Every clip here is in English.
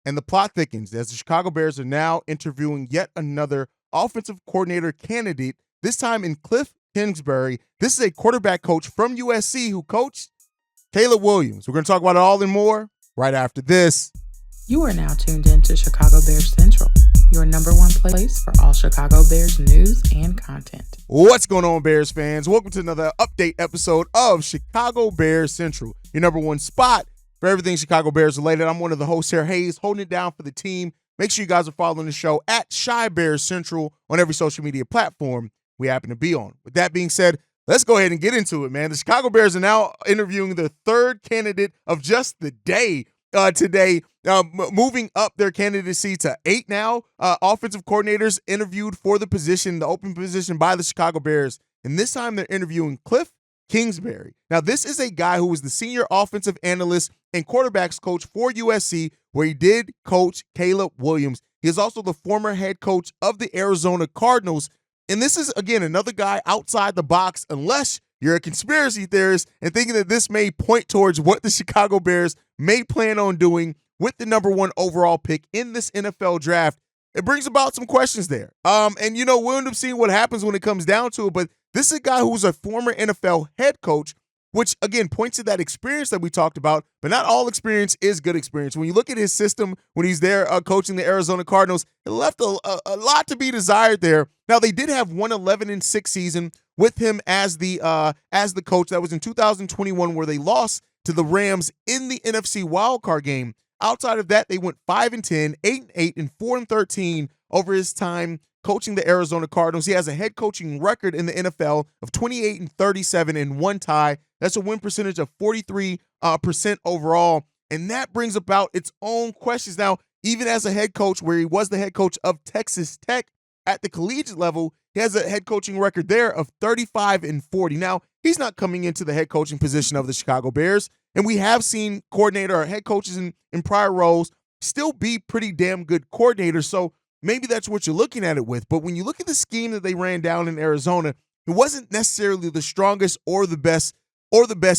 And the plot thickens as the Chicago Bears are now interviewing yet another offensive coordinator candidate, this time in Kliff Kingsbury. This is a quarterback coach from USC who coached Caleb Williams. We're going to talk about it all and more right after this. You are now tuned in to Chicago Bears Central, your number one place for all Chicago Bears news and content. What's going on, Bears fans? Welcome to another update episode of Chicago Bears Central, your number one spot for everything Chicago Bears related. I'm one of the hosts here, Haize, holding it down for the team. Make sure you guys are following the show at Chi Bears Central on every social media platform we happen to be on. With that being said, let's go ahead and get into it, man. The Chicago Bears are now interviewing their third candidate of just the day today, moving up their candidacy to 8 now. Offensive coordinators interviewed for the position, the open position by the Chicago Bears. And this time they're interviewing Kliff Kingsbury. Now, this is a guy who was the senior offensive analyst and quarterbacks coach for USC, where he did coach Caleb Williams. He is also the former head coach of the Arizona Cardinals. And this is, again, another guy outside the box, unless you're a conspiracy theorist and thinking that this may point towards what the Chicago Bears may plan on doing with the number one overall pick in this NFL draft. It brings about some questions there. And, we'll end up seeing what happens when it comes down to it. But this is a guy who's a former NFL head coach, which, again, points to that experience that we talked about. But not all experience is good experience. When you look at his system when he's there coaching the Arizona Cardinals, it left a lot to be desired there. Now, they did have one 11-6 season with him as the coach. That was in 2021, where they lost to the Rams in the NFC wildcard game. Outside of that, they went 5-10, 8-8, and 4-13 over his time coaching the Arizona Cardinals. He has a head coaching record in the NFL of 28-37 and one tie. That's a win percentage of 43% overall. And that brings about its own questions. Now, even as a head coach, where he was the head coach of Texas Tech at the collegiate level, he has a head coaching record there of 35-40. Now, he's not coming into the head coaching position of the Chicago Bears. And we have seen coordinator or head coaches in prior roles still be pretty damn good coordinators. So maybe that's what you're looking at it with. But when you look at the scheme that they ran down in Arizona, it wasn't necessarily the strongest or the best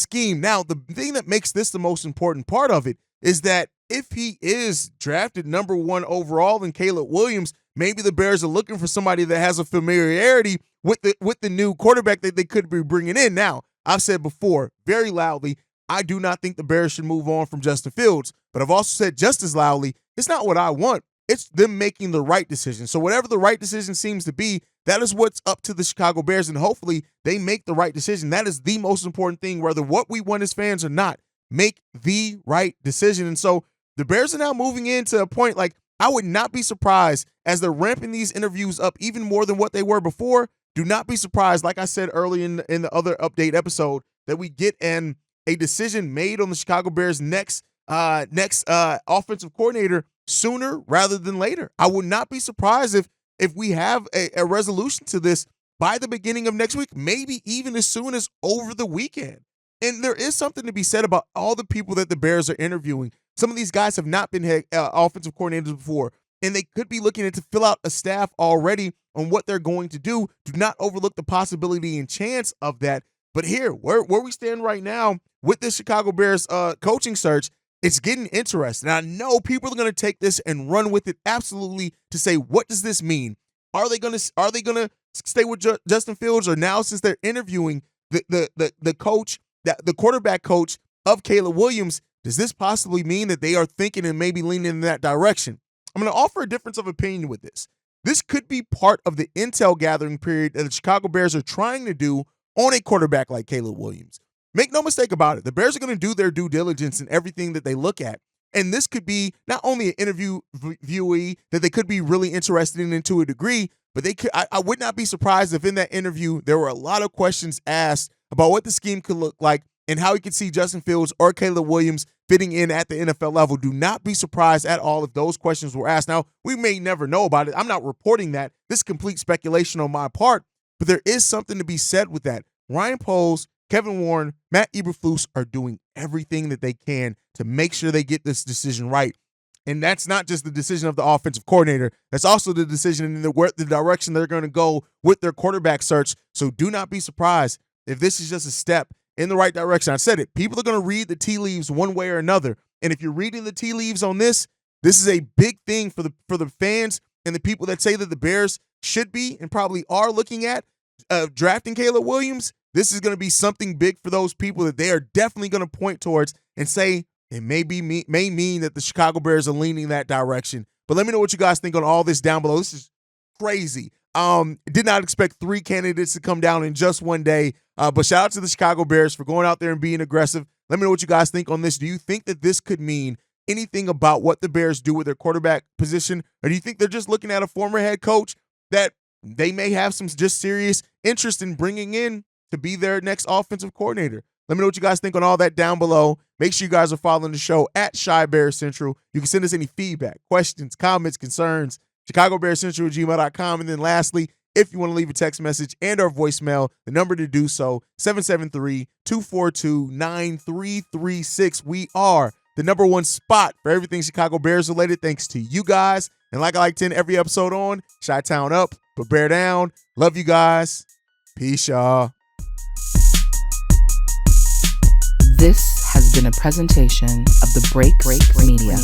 scheme. Now, the thing that makes this the most important part of it is that if he is drafted number one overall in Caleb Williams, maybe the Bears are looking for somebody that has a familiarity with the new quarterback that they could be bringing in. Now, I've said before very loudly, I do not think the Bears should move on from Justin Fields, but I've also said just as loudly, it's not what I want. It's them making the right decision. So whatever the right decision seems to be, that is what's up to the Chicago Bears, and hopefully they make the right decision. That is the most important thing, whether what we want as fans or not. Make the right decision. And so the Bears are now moving into a point, like, I would not be surprised as they're ramping these interviews up even more than what they were before. Do not be surprised, like I said early in the other update episode, that we get a decision made on the Chicago Bears' next offensive coordinator sooner rather than later. I would not be surprised if we have a resolution to this by the beginning of next week, maybe even as soon as over the weekend. And there is something to be said about all the people that the Bears are interviewing. Some of these guys have not been offensive coordinators before, and they could be looking to fill out a staff already on what they're going to do. Do not overlook the possibility and chance of that. But here, where we stand right now with this Chicago Bears coaching search, it's getting interesting. And I know people are going to take this and run with it absolutely to say, what does this mean? Are they going to stay with Justin Fields, or now, since they're interviewing the coach, the quarterback coach of Caleb Williams, does this possibly mean that they are thinking and maybe leaning in that direction? I'm going to offer a difference of opinion with this. This could be part of the intel gathering period that the Chicago Bears are trying to do on a quarterback like Caleb Williams. Make no mistake about it. The Bears are going to do their due diligence in everything that they look at. And this could be not only an interviewee that they could be really interested in to a degree, but I would not be surprised if in that interview there were a lot of questions asked about what the scheme could look like and how he could see Justin Fields or Caleb Williams fitting in at the NFL level. Do not be surprised at all if those questions were asked. Now, we may never know about it. I'm not reporting that. This is complete speculation on my part, but there is something to be said with that. Ryan Poles, Kevin Warren, Matt Eberflus are doing everything that they can to make sure they get this decision right. And that's not just the decision of the offensive coordinator. That's also the decision in the direction they're going to go with their quarterback search. So do not be surprised if this is just a step in the right direction. I said it. People are going to read the tea leaves one way or another. And if you're reading the tea leaves on this, This is a big thing for the fans and the people that say that the Bears should be and probably are looking at drafting Caleb Williams. This is going to be something big for those people that they are definitely going to point towards and say it may mean that the Chicago Bears are leaning that direction. But let me know what you guys think on all this down below. This is crazy. Did not expect 3 candidates to come down in just one day. But shout out to the Chicago Bears for going out there and being aggressive. Let me know what you guys think on this. Do you think that this could mean anything about what the Bears do with their quarterback position? Or do you think they're just looking at a former head coach that they may have some just serious interest in bringing in to be their next offensive coordinator? Let me know what you guys think on all that down below. Make sure you guys are following the show at Chi Bears Central. You can send us any feedback, questions, comments, concerns, ChicagoBearsCentral@gmail.com. And then lastly, if you want to leave a text message and or voicemail, the number to do so, 773-242-9336. We are the #1 spot for everything Chicago Bears related, thanks to you guys. And like I like to end every episode on, Chi-Town up, but bear down. Love you guys. Peace, y'all. This has been a presentation of the Break Media.